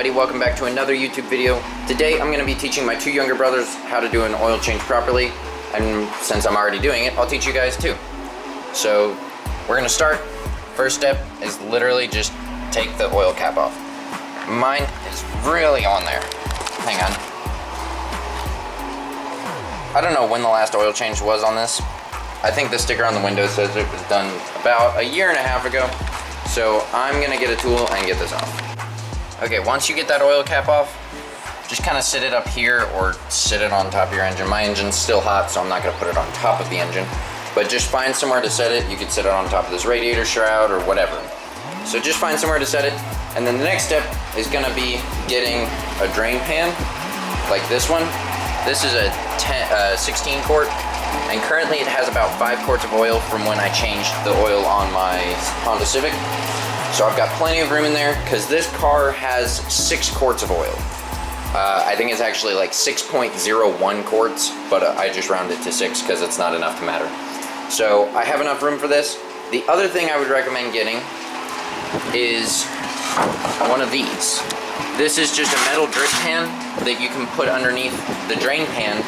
everybody, welcome back to another YouTube video. Today I'm going to be teaching my two younger brothers how to do an oil change properly, and since I'm already doing it, I'll teach you guys too. So we're going to start. First step is literally just take the oil cap off. Mine is really on there. Hang on. I don't know when the last oil change was on this. I think the sticker on the window says it was done about a year and a half ago. So I'm gonna get a tool and get this off. Okay, once you get that oil cap off, just kind of sit it up here or sit it on top of your engine. My engine's still hot, so I'm not gonna put it on top of the engine. But just find somewhere to set it. You could set it on top of this radiator shroud or whatever. So just find somewhere to set it. And then the next step is gonna be getting a drain pan, like this one. This is a 16 quart, and currently it has about 5 quarts of oil from when I changed the oil on my Honda Civic. So I've got plenty of room in there because this car has 6 quarts of oil. I think it's actually like 6.01 quarts, but I just rounded to 6 because it's not enough to matter. So I have enough room for this. The other thing I would recommend getting is one of these. This is just a metal drip pan that you can put underneath the drain pan,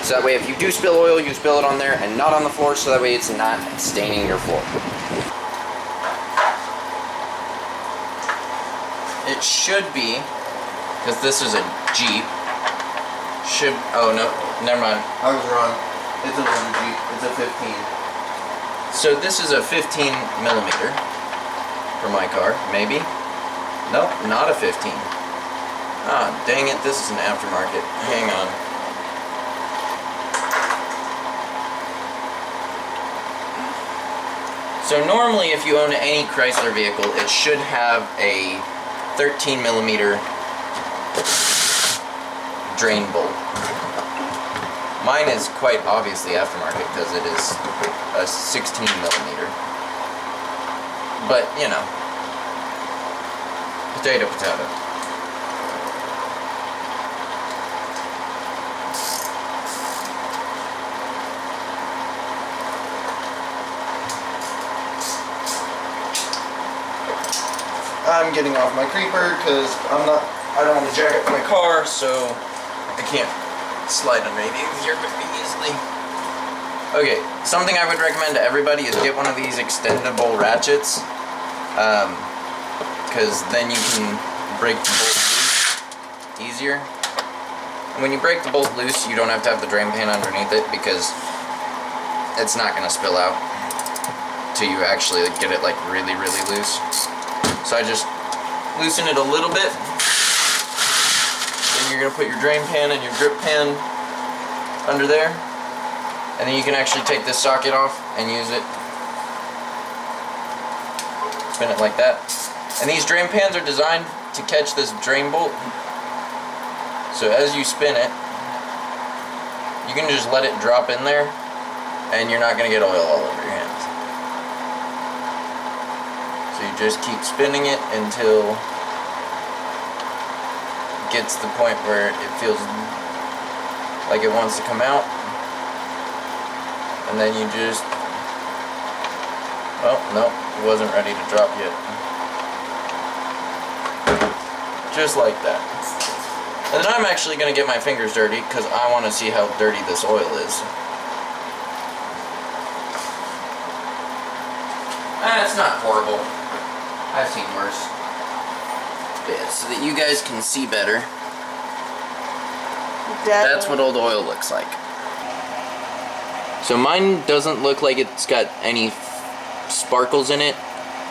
so that way if you do spill oil, you spill it on there and not on the floor, so that way it's not staining your floor. It should be, because this is a Jeep, oh no, never mind, I was wrong. It's another Jeep, it's a 15. So this is a 15 millimeter for my car, maybe? Nope, not a 15. Ah, dang it, this is an aftermarket. Hang on. So normally if you own any Chrysler vehicle, it should have a 13 millimeter drain bolt. Mine is quite obviously aftermarket because it is a 16 millimeter. But, you know, potato, potato. I'm getting off my creeper because I don't want to jack up my car, so I can't slide underneath here very easily. Okay, something I would recommend to everybody is get one of these extendable ratchets, because then you can break the bolt loose easier. And when you break the bolt loose, you don't have to have the drain pan underneath it because it's not going to spill out till you actually get it like really, really loose. So I just loosen it a little bit. Then you're going to put your drain pan and your drip pan under there. And then you can actually take this socket off and use it. Spin it like that. And these drain pans are designed to catch this drain bolt. So as you spin it, you can just let it drop in there and you're not going to get oil all over your hands. So you just keep spinning it until it gets to the point where it feels like it wants to come out. And then you just, well, no, it wasn't ready to drop yet. Just like that. And then I'm actually going to get my fingers dirty because I want to see how dirty this oil is. It's not horrible. I've seen worse. But yeah, so that you guys can see better. That's what old oil looks like. So mine doesn't look like it's got any sparkles in it.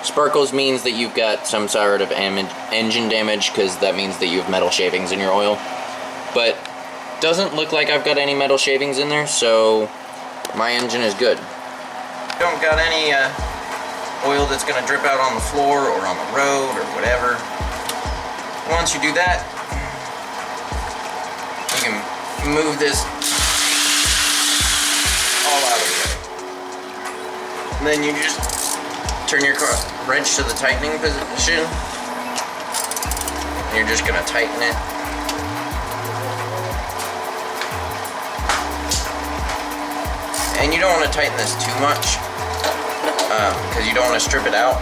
Sparkles means that you've got some sort of engine damage, because that means that you have metal shavings in your oil. But doesn't look like I've got any metal shavings in there, so my engine is good. Don't got any oil that's gonna drip out on the floor or on the road or whatever. Once you do that, you can move this all out of the way. And then you just turn your wrench to the tightening position. And you're just gonna tighten it. And you don't want to tighten this too much, because you don't want to strip it out.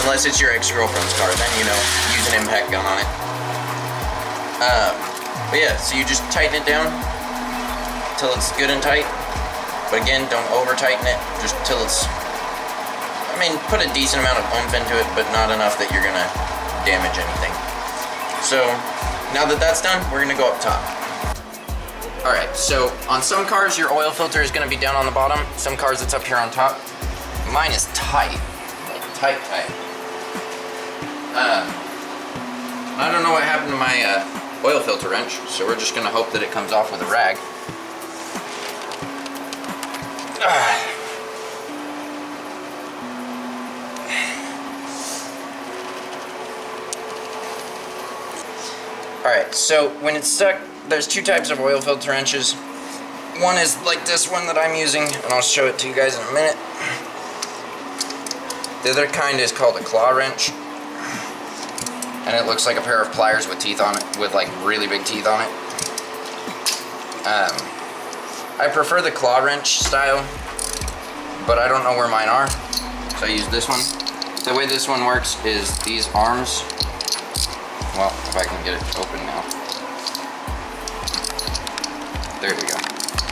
Unless it's your ex-girlfriend's car, then, you know, use an impact gun on it. But yeah, so you just tighten it down till it's good and tight. But again, don't over tighten it, just till it's, I mean, put a decent amount of oomph into it, but not enough that you're gonna damage anything. So now that that's done, we're gonna go up top. All right, so on some cars, your oil filter is gonna be down on the bottom. Some cars, it's up here on top. Mine is tight, like tight. I don't know what happened to my oil filter wrench, so we're just gonna hope that it comes off with a rag. Alright, so when it's stuck, there's two types of oil filter wrenches. One is like this one that I'm using, and I'll show it to you guys in a minute. The other kind is called a claw wrench, and it looks like a pair of pliers with teeth on it, with like really big teeth on it. I prefer the claw wrench style, but I don't know where mine are, so I use this one. The way this one works is these arms, well, if I can get it open now. There we go.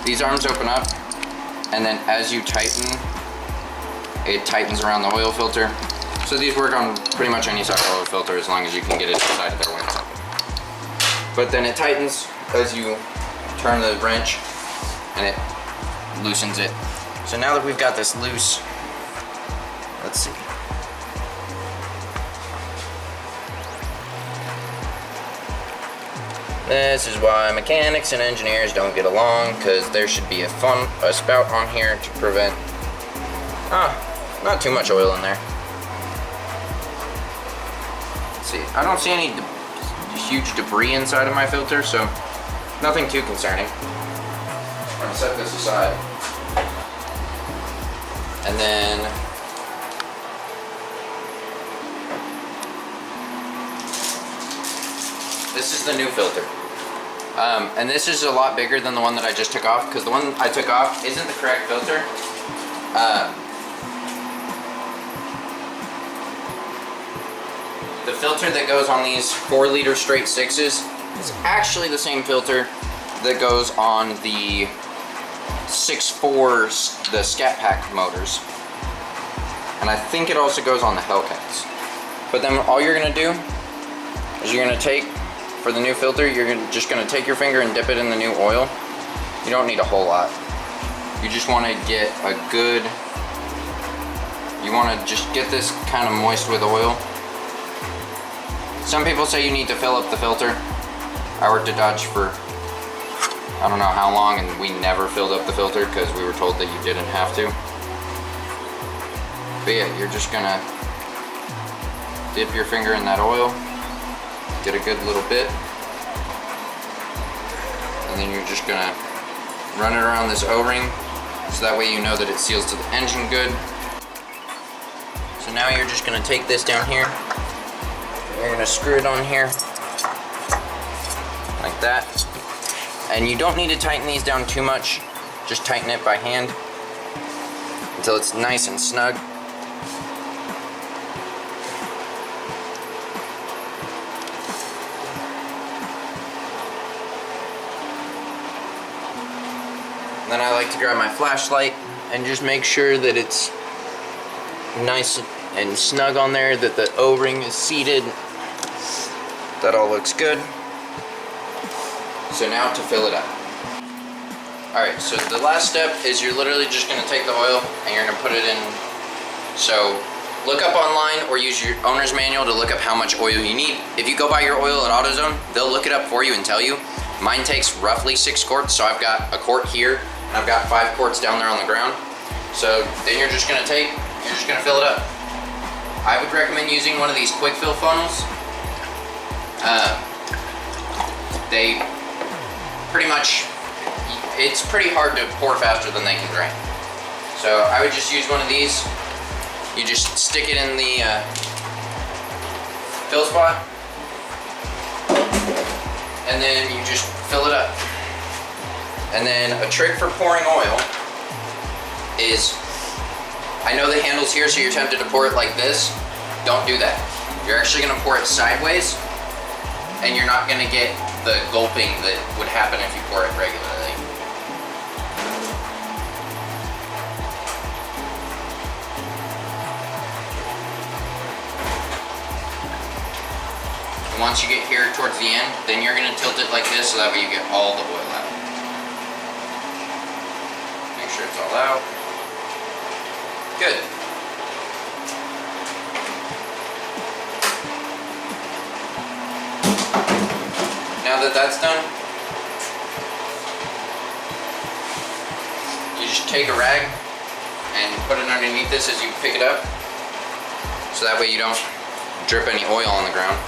These arms open up, and then as you tighten, it tightens around the oil filter. So these work on pretty much any side of oil filter as long as you can get it inside of their wings. But then it tightens as you turn the wrench, and it loosens it. So now that we've got this loose, let's see. This is why mechanics and engineers don't get along, because there should be a spout on here to prevent, not too much oil in there. Let's see, I don't see any huge debris inside of my filter, so nothing too concerning. I'm gonna set this aside. And then this is the new filter. And this is a lot bigger than the one that I just took off, because the one I took off isn't the correct filter. The filter that goes on these 4-liter straight 6s is actually the same filter that goes on the 6.4s, the Scat Pack motors. And I think it also goes on the Hellcats. But then all you're gonna do is you're gonna take, for the new filter, you're just gonna take your finger and dip it in the new oil. You don't need a whole lot. You just wanna get a good, you wanna just get this kind of moist with oil. Some people say you need to fill up the filter. I worked at Dodge for I don't know how long, and we never filled up the filter because we were told that you didn't have to. But yeah, you're just gonna dip your finger in that oil, get a good little bit, and then you're just gonna run it around this O-ring, so that way you know that it seals to the engine good. So now you're just gonna take this down here, you're gonna screw it on here, like that. And you don't need to tighten these down too much, just tighten it by hand until it's nice and snug. And then I like to grab my flashlight and just make sure that it's nice and snug on there, that the O-ring is seated. That all looks good. So now to fill it up. Alright, so the last step is you're literally just going to take the oil and you're going to put it in. So look up online or use your owner's manual to look up how much oil you need. If you go buy your oil at AutoZone, they'll look it up for you and tell you. Mine takes roughly 6 quarts, so I've got a quart here and I've got 5 quarts down there on the ground. So then you're just going to fill it up. I would recommend using one of these quick fill funnels. They pretty much, it's pretty hard to pour faster than they can drain. So I would just use one of these. You just stick it in the fill spot, and then you just fill it up. And then a trick for pouring oil is, I know the handle's here, so you're tempted to pour it like this. Don't do that. You're actually gonna pour it sideways, and you're not gonna get the gulping that would happen if you pour it regularly. And once you get here towards the end, then you're gonna tilt it like this so that way you get all the oil out. Make sure it's all out. Good. Now that that's done, you just take a rag and put it underneath this as you pick it up, so that way you don't drip any oil on the ground.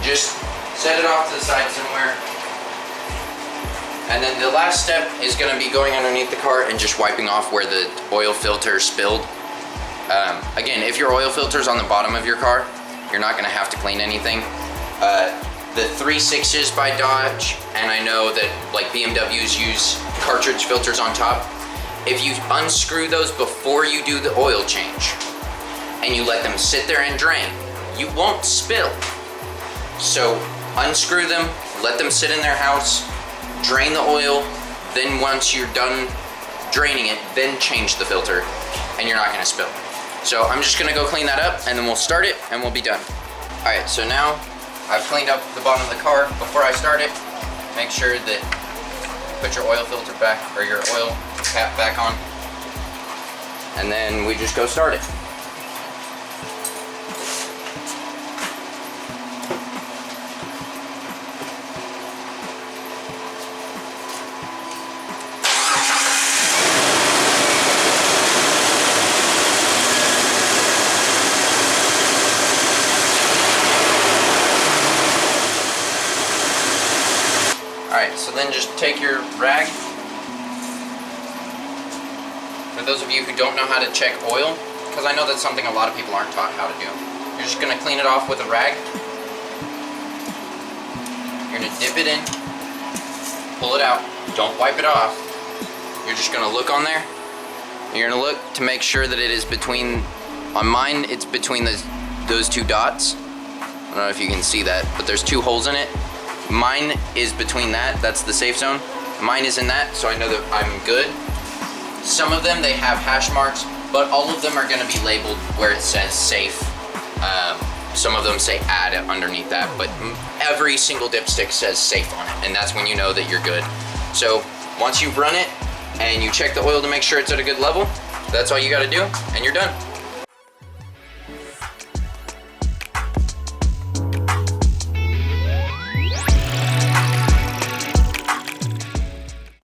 Just set it off to the side somewhere. And then the last step is gonna be going underneath the car and just wiping off where the oil filter spilled. Again, if your oil filter's on the bottom of your car, you're not gonna have to clean anything. The 3.6s by Dodge, and I know that like BMWs use cartridge filters on top. If you unscrew those before you do the oil change, and you let them sit there and drain, you won't spill. So unscrew them, let them sit in their house, drain the oil, then once you're done draining it, then change the filter, and you're not gonna spill. So I'm just gonna go clean that up, and then we'll start it, and we'll be done. All right, so now I've cleaned up the bottom of the car. Before I start it, make sure that put your oil filter back, or your oil cap back on, and then we just go start it. Alright, so then just take your rag. For those of you who don't know how to check oil, because I know that's something a lot of people aren't taught how to do, you're just going to clean it off with a rag. You're going to dip it in, pull it out, don't wipe it off. You're just going to look on there. You're going to look to make sure that it is between, on mine it's between those two dots. I don't know if you can see that, but there's two holes in it. Mine is between that's the safe zone. Mine is in that, so I know that I'm good. Some of them, they have hash marks, but all of them are gonna be labeled where it says safe. Some of them say add underneath that, but every single dipstick says safe on it, and that's when you know that you're good. So once you've run it, and you check the oil to make sure it's at a good level, that's all you gotta do, and you're done.